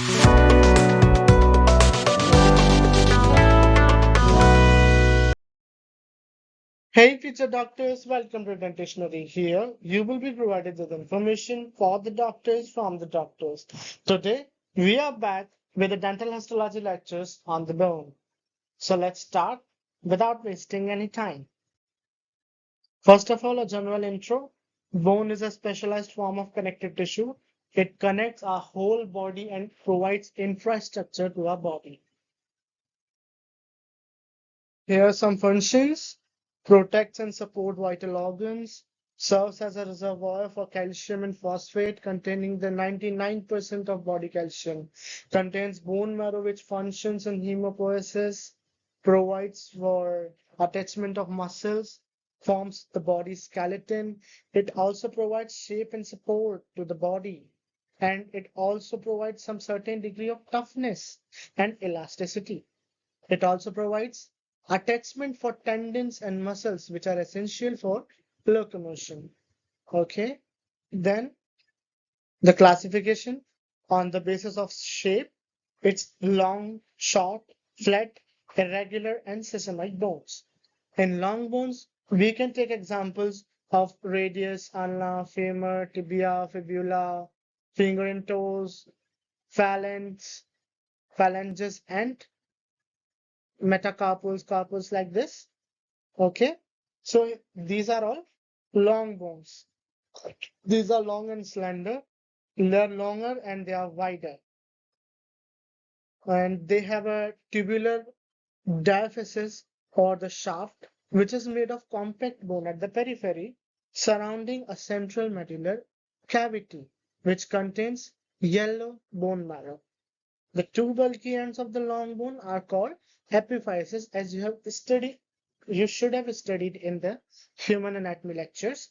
Hey future doctors, welcome to Dentistionary. Here, you will be provided with information for the doctors from the doctors. Today, we are back with the dental histology lectures on the bone. So let's start without wasting any time. First of all, a general intro. Bone is a specialized form of connective tissue. It connects our whole body and provides infrastructure to our body. Here are some functions: protects and support vital organs, serves as a reservoir for calcium and phosphate containing the 99% of body calcium, contains bone marrow which functions in hemopoiesis, provides for attachment of muscles, forms the body's skeleton. It also provides shape and support to the body. And it also provides some certain degree of toughness and elasticity. It also provides attachment for tendons and muscles, which are essential for locomotion. Okay, then the classification on the basis of shape, it's long, short, flat, irregular, and sesamoid bones. In long bones, we can take examples of radius, ulna, femur, tibia, fibula, finger and toes, phalanges, and metacarpals, carpals like this. Okay, so these are all long bones. These are long and slender. They're longer and they are wider. And they have a tubular diaphysis or the shaft, which is made of compact bone at the periphery surrounding a central medullary cavity, which contains yellow bone marrow. The two bulky ends of the long bone are called epiphyses, as you should have studied in the human anatomy lectures.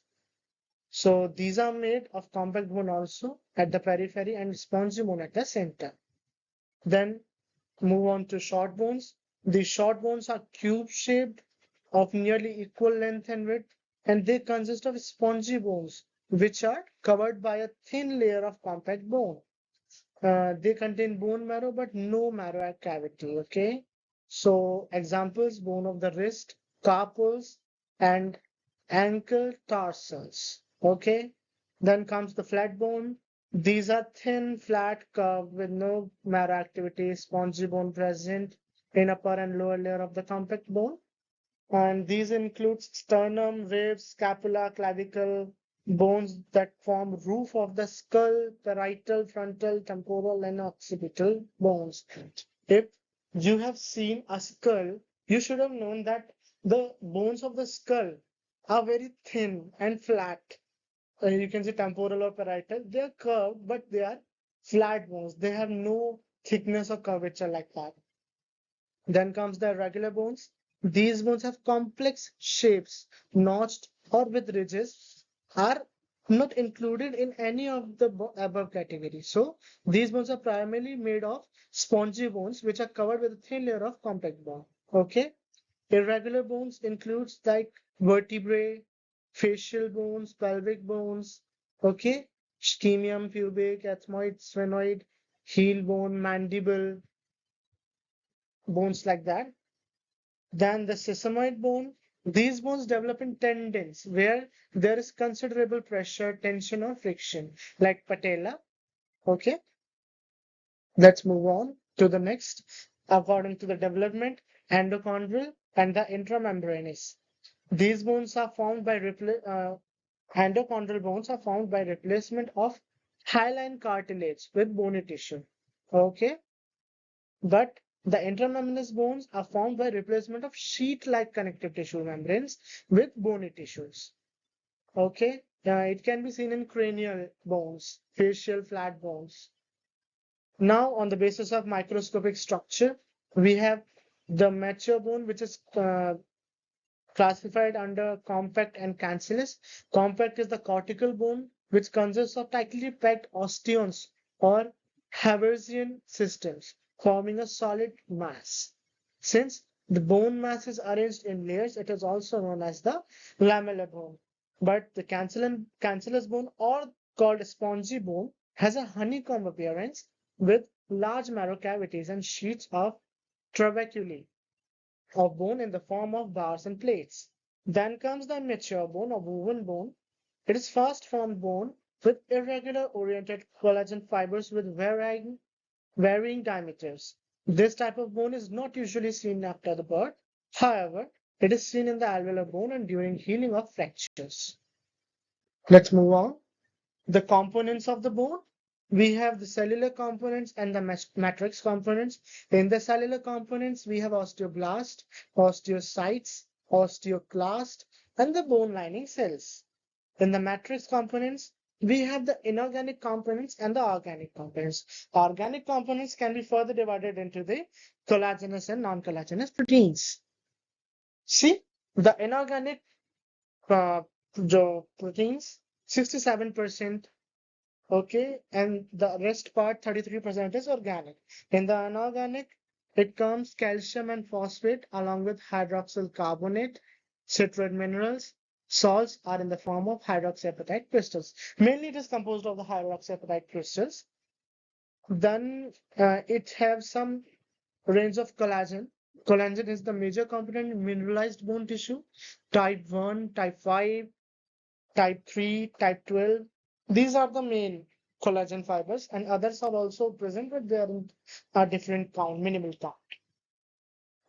So these are made of compact bone also at the periphery and spongy bone at the center. Then move on to short bones. The short bones are cube shaped of nearly equal length and width, and they consist of spongy bones which are covered by a thin layer of compact bone. They contain bone marrow but no marrow cavity. Okay, so examples: bone of the wrist, carpals, and ankle tarsals. Okay, then comes the flat bone. These are thin, flat, curved with no marrow activity, spongy bone present in upper and lower layer of the compact bone. And these include sternum, ribs, scapula, clavicle, bones that form roof of the skull, parietal, frontal, temporal, and occipital bones. If you have seen a skull, you should have known that the bones of the skull are very thin and flat. You can say temporal or parietal. They are curved, but they are flat bones. They have no thickness or curvature like that. Then comes the irregular bones. These bones have complex shapes, notched or with ridges, are not included in any of the above categories. So these bones are primarily made of spongy bones, which are covered with a thin layer of compact bone. Okay. Irregular bones includes like vertebrae, facial bones, pelvic bones. Okay. Ischemium, pubic, ethmoid, sphenoid, heel bone, mandible, bones like that. Then the sesamoid bone. These bones develop in tendons where there is considerable pressure, tension, or friction, like patella. Okay, let's move on to the next. According to the development, endochondral and the intramembranous. These bones are formed by endochondral bones are formed by replacement of hyaline cartilage with bony tissue. Okay, but the intramembranous bones are formed by replacement of sheet-like connective tissue membranes with bony tissues. Okay, it can be seen in cranial bones, facial flat bones. Now, on the basis of microscopic structure, we have the mature bone, which is classified under compact and cancellous. Compact is the cortical bone, which consists of tightly packed osteons or Haversian systems, forming a solid mass. Since the bone mass is arranged in layers, it is also known as the lamellar bone. But the cancellous bone, or called spongy bone, has a honeycomb appearance with large marrow cavities and sheets of trabeculae of bone in the form of bars and plates. Then comes the immature bone or woven bone. It is fast formed bone with irregular oriented collagen fibers with varying diameters. This type of bone is not usually seen after the birth. However, it is seen in the alveolar bone and during healing of fractures. Let's move on. The components of the bone. We have the cellular components and the matrix components. In the cellular components, we have osteoblast, osteocytes, osteoclast, and the bone lining cells. In the matrix components, we have the inorganic components and the organic components. Organic components can be further divided into the collagenous and non-collagenous proteins. See, the inorganic proteins, 67%. Okay, and the rest part, 33% is organic. In the inorganic, it comes calcium and phosphate along with hydroxyl carbonate, citrate minerals. Salts are in the form of hydroxyapatite crystals. Mainly it is composed of the hydroxyapatite crystals. Then it has some range of collagen. Collagen is the major component in mineralized bone tissue. Type 1, type 5, type 3, type 12. These are the main collagen fibers, and others are also present, but they are in a different count, minimal count.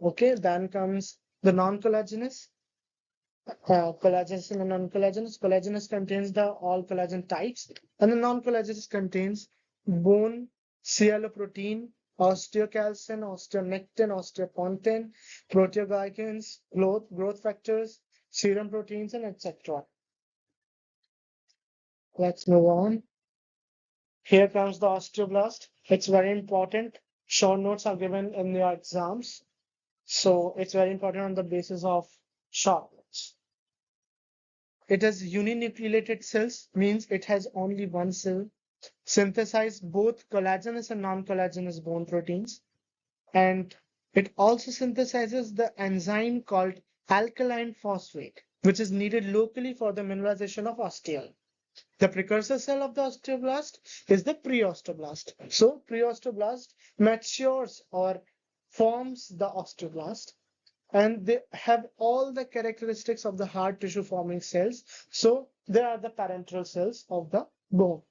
Okay, then comes the non-collagenous. Collagenous and non-collagenous. Collagenous contains the all collagen types, and the non-collagenous contains bone, collagen, osteocalcin, osteonectin, osteopontin, proteoglycans, growth factors, serum proteins, and etc. Let's move on. Here comes the osteoblast. It's very important. Short notes are given in your exams. So it's very important on the basis of short notes. It has uninucleated cells, means it has only one cell. Synthesize both collagenous and non-collagenous bone proteins. And it also synthesizes the enzyme called alkaline phosphate, which is needed locally for the mineralization of osteal. The precursor cell of the osteoblast is the preosteoblast. So preosteoblast matures or forms the osteoblast, and they have all the characteristics of the hard tissue forming cells. So they are the parental cells of the bone.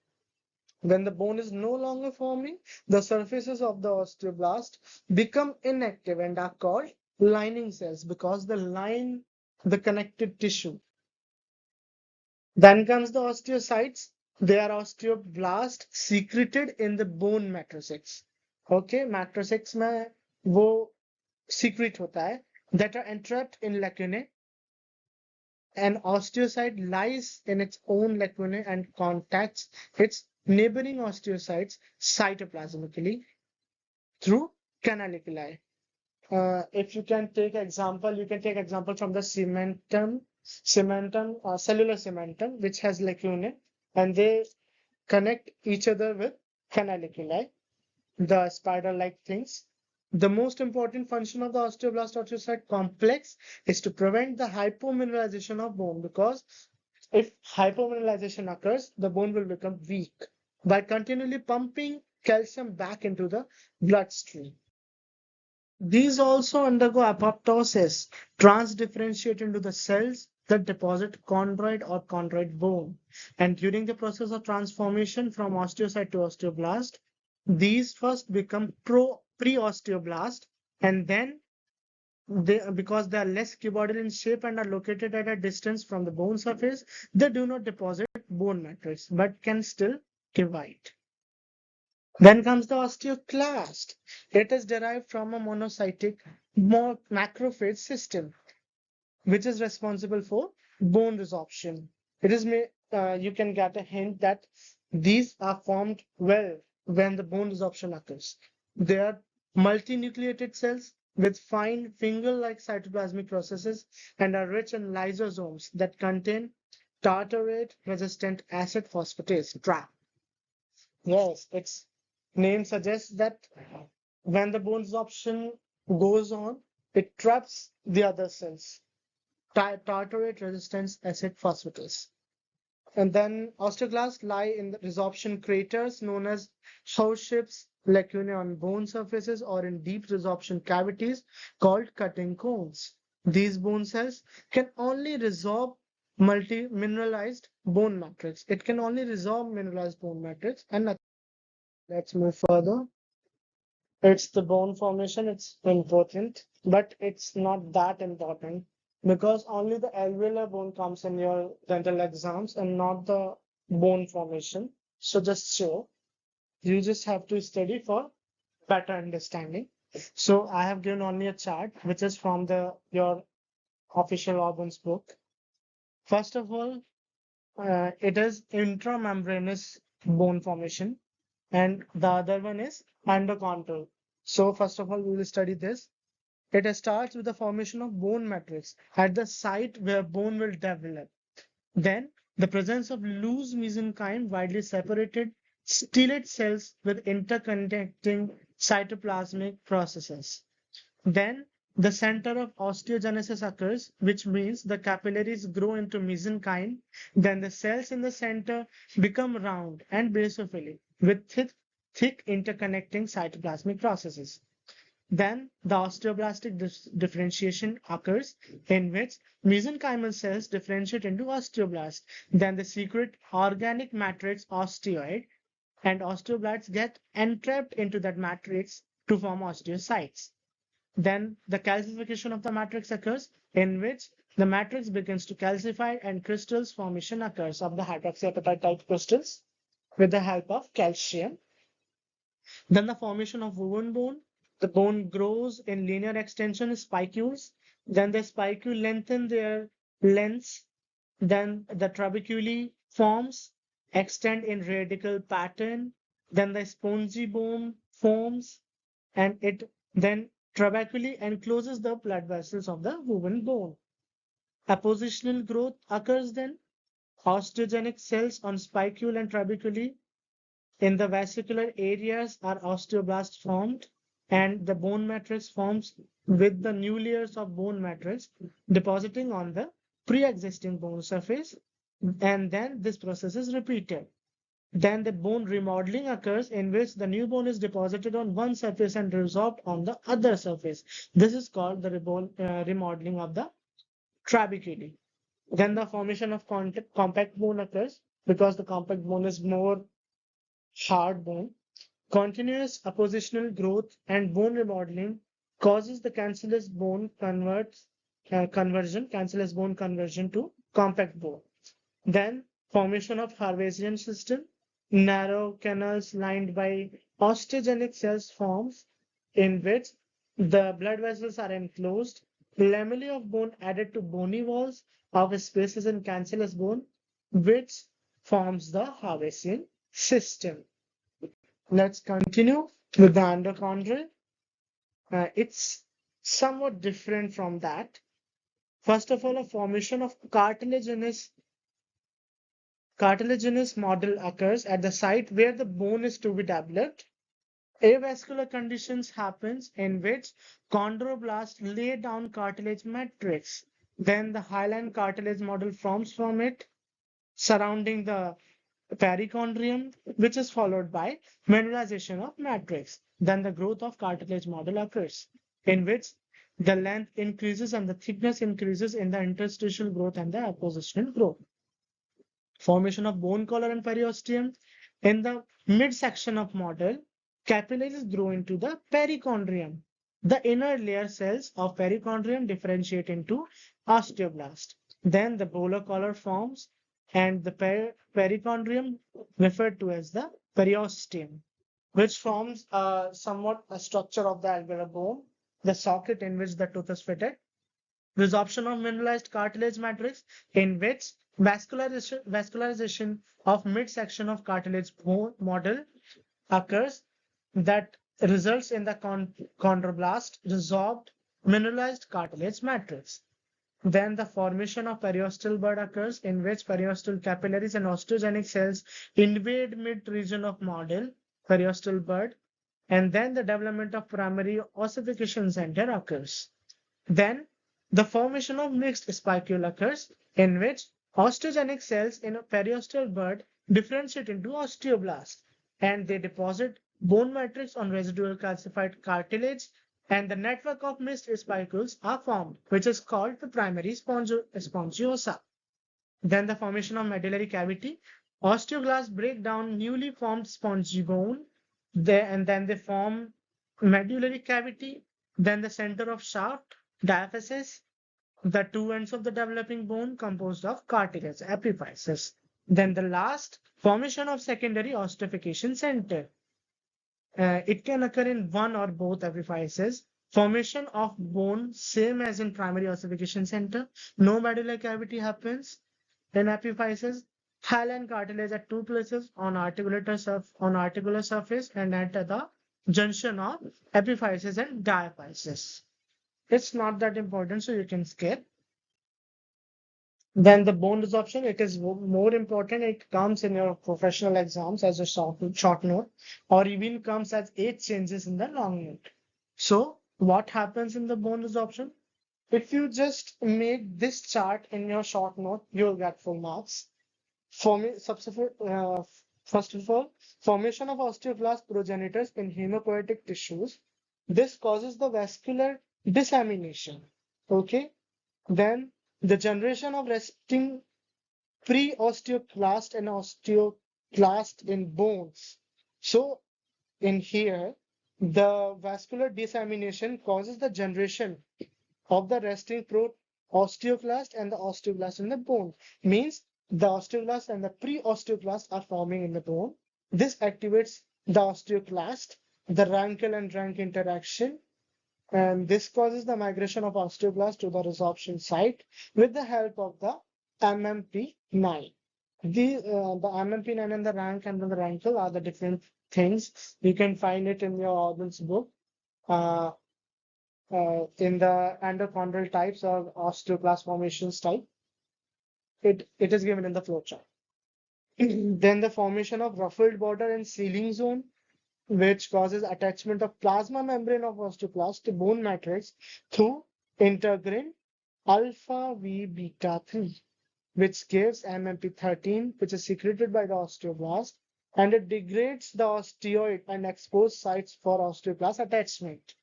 When the bone is no longer forming, the surfaces of the osteoblast become inactive and are called lining cells because they line the connected tissue. Then comes the osteocytes. They are osteoblast secreted in the bone matrix. Okay, matrix में वो secret होता है that are entrapped in lacunae. An osteocyte lies in its own lacunae and contacts its neighboring osteocytes cytoplasmically through canaliculi. If you can take example from the cellular cementum, which has lacunae, and they connect each other with canaliculi, the spider-like things. The most important function of the osteoblast osteocyte complex is to prevent the hypomineralization of bone, because if hypomineralization occurs, the bone will become weak by continually pumping calcium back into the bloodstream. These also undergo apoptosis, transdifferentiate into the cells that deposit chondroid or chondroid bone. And during the process of transformation from osteocyte to osteoblast, these first become pre-osteoblast, and then because they are less cuboidal in shape and are located at a distance from the bone surface, they do not deposit bone matrix but can still divide. Then comes the osteoclast. It is derived from a monocytic macrophage system, which is responsible for bone resorption. You can get a hint that these are formed well when the bone resorption occurs. They are multinucleated cells with fine finger-like cytoplasmic processes and are rich in lysosomes that contain tartarate-resistant acid phosphatase trap. Yes, its name suggests that when the bone resorption goes on, it traps the other cells. Tartarate resistance acid phosphatase. And then osteoclasts lie in the resorption craters known as house shapes, lacunae on bone surfaces, or in deep resorption cavities called cutting cones. These bone cells can only resorb multi-mineralized bone matrix. It can only resorb mineralized bone matrix and nothing. Let's move further. It's the bone formation, it's important, but it's not that important because only the alveolar bone comes in your dental exams and not the bone formation. So just show, you just have to study for better understanding. So I have given only a chart which is from the your official organs book. First of all, it is intramembranous bone formation, and the other one is endochondral. So first of all, we will study this. It starts with the formation of bone matrix at the site where bone will develop. Then the presence of loose mesenchyme, widely separated stellate cells with interconnecting cytoplasmic processes. Then the center of osteogenesis occurs, which means the capillaries grow into mesenchyme. Then the cells in the center become round and basophilic with thick interconnecting cytoplasmic processes. Then the osteoblastic differentiation occurs, in which mesenchymal cells differentiate into osteoblasts. Then the secret organic matrix osteoid and osteoblasts get entrapped into that matrix to form osteocytes. Then the calcification of the matrix occurs, in which the matrix begins to calcify and crystals formation occurs of the hydroxyapatite type crystals with the help of calcium. Then the formation of woven bone. The bone grows in linear extension spicules. Then the spicule lengthen their lengths. Then the trabeculae forms, extend in radical pattern. Then the spongy bone forms, and it then trabeculae encloses the blood vessels of the woven bone. Appositional growth occurs then. Osteogenic cells on spicule and trabeculae in the vesicular areas are osteoblasts formed, and the bone matrix forms with the new layers of bone matrix depositing on the pre-existing bone surface, and then this process is repeated. Then the bone remodeling occurs, in which the new bone is deposited on one surface and resorbed on the other surface. This is called the remodeling of the trabeculae. Then the formation of compact bone occurs because the compact bone is more hard bone. Continuous oppositional growth and bone remodeling causes the cancellous bone conversion to compact bone. Then formation of Harvesian system, narrow canals lined by osteogenic cells forms, in which the blood vessels are enclosed, lamellae of bone added to bony walls of spaces in cancellous bone, which forms the Harvesian system. Let's continue with the endochondral. It's somewhat different from that. First of all, a formation of cartilaginous model occurs at the site where the bone is to be developed. Avascular conditions happens in which chondroblasts lay down cartilage matrix. Then the hyaline cartilage model forms from it, surrounding the perichondrium, which is followed by mineralization of matrix. Then the growth of cartilage model occurs, in which the length increases and the thickness increases in the interstitial growth and the appositional growth. Formation of bone collar and periosteum. In the midsection of model, capillaries grow into the perichondrium. The inner layer cells of perichondrium differentiate into osteoblast. Then the polar collar forms, and the perichondrium, referred to as the periosteum, which forms somewhat a structure of the alveolar bone, the socket in which the tooth is fitted. Resorption of mineralized cartilage matrix, in which vascularization of midsection of cartilage bone model occurs, that results in the chondroblast resorbed mineralized cartilage matrix. Then the formation of periosteal bud occurs, in which periosteal capillaries and osteogenic cells invade mid-region of model, periosteal bud, and then the development of primary ossification center occurs. Then the formation of mixed spicule occurs, in which Osteogenic cells in a periosteal bud differentiate into osteoblasts, and they deposit bone matrix on residual calcified cartilage, and the network of missed spicules are formed, which is called the primary spongiosa. Then the formation of medullary cavity. Osteoblasts break down newly formed spongy bone, and then they form medullary cavity, then the center of shaft, diaphysis, the two ends of the developing bone composed of cartilage, epiphysis. Then the last, formation of secondary ossification center. It can occur in one or both epiphyses. Formation of bone, same as in primary ossification center. No medullary cavity happens in epiphysis. Hyaline cartilage at two places on articular surface and at the junction of epiphysis and diaphysis. It's not that important, so you can skip. Then the bone resorption, it is more important. It comes in your professional exams as a short note, or even comes as age changes in the long note. So what happens in the bone resorption? If you just make this chart in your short note, you'll get full marks. First of all, formation of osteoblast progenitors in hemopoietic tissues. This causes the vascular dissemination. Okay. Then the generation of resting pre-osteoclast and osteoclast in bones. So in here, the vascular dissemination causes the generation of the resting osteoclast and the osteoblast in the bone. Means the osteoblast and the pre-osteoclast are forming in the bone. This activates the osteoclast, the rankle and rank interaction, and this causes the migration of osteoblast to the resorption site with the help of the MMP9. The MMP9 and the rank and the rankle are the different things. You can find it in your organs book. Uh, in the endochondral types or osteoblast formations type, it is given in the flowchart. Then the formation of ruffled border and sealing zone, which causes attachment of plasma membrane of osteoblast to bone matrix through integrin alpha V beta 3, which gives MMP13, which is secreted by the osteoblast, and it degrades the osteoid and exposed sites for osteoblast attachment.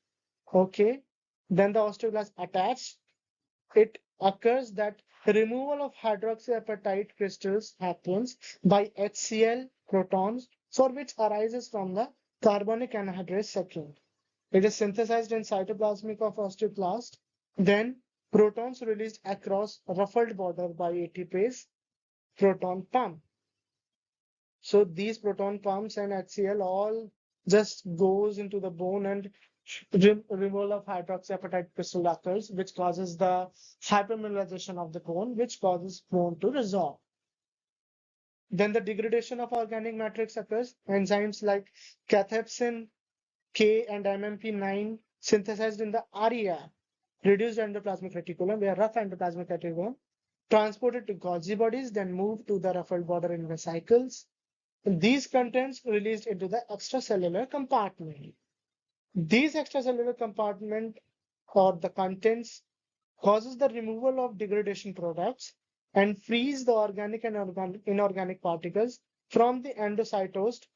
Okay, then the osteoblast attached, it occurs that removal of hydroxyapatite crystals happens by HCl protons, for which arises from the carbonic anhydrase second. It is synthesized in cytoplasmic of osteoblast. Then protons released across ruffled border by ATPase proton pump. So these proton pumps and HCl all just goes into the bone, and removal of hydroxyapatite crystal occurs, which causes the hypermineralization of the bone, which causes bone to resorb. Then the degradation of organic matrix occurs. Enzymes like cathepsin K and MMP9 synthesized in the ARIA, reduced endoplasmic reticulum, where rough endoplasmic reticulum, transported to Golgi bodies, then moved to the ruffled border in vesicles. These contents released into the extracellular compartment. These extracellular compartment or the contents causes the removal of degradation products and frees the organic and inorganic particles from the endocytost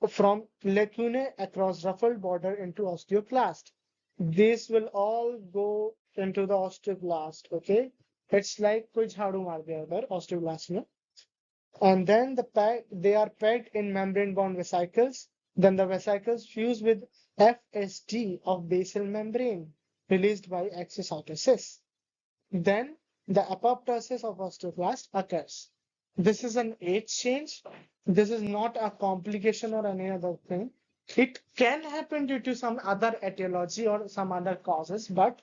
from lacunae across ruffled border into osteoclast. This will all go into the osteoblast. Okay, it's like कोई झाड़ू मार दिया उधर osteoblast में. And then they are pegged in membrane-bound vesicles. Then the vesicles fuse with FSD of basal membrane released by exocytosis. Then the apoptosis of osteoclast occurs. This is an age change. This is not a complication or any other thing. It can happen due to some other etiology or some other causes, but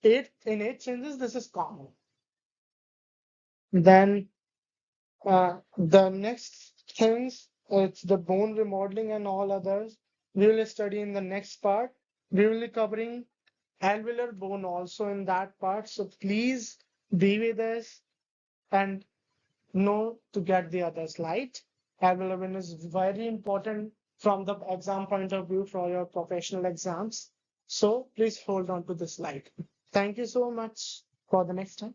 in age changes, this is common. Then the next things, it's the bone remodeling and all others. We will study in the next part. We will be covering alveolar bone also in that part. So please be with us and know to get the other slide. Alveolar bone is very important from the exam point of view for your professional exams. So please hold on to the slide. Thank you so much for the next time.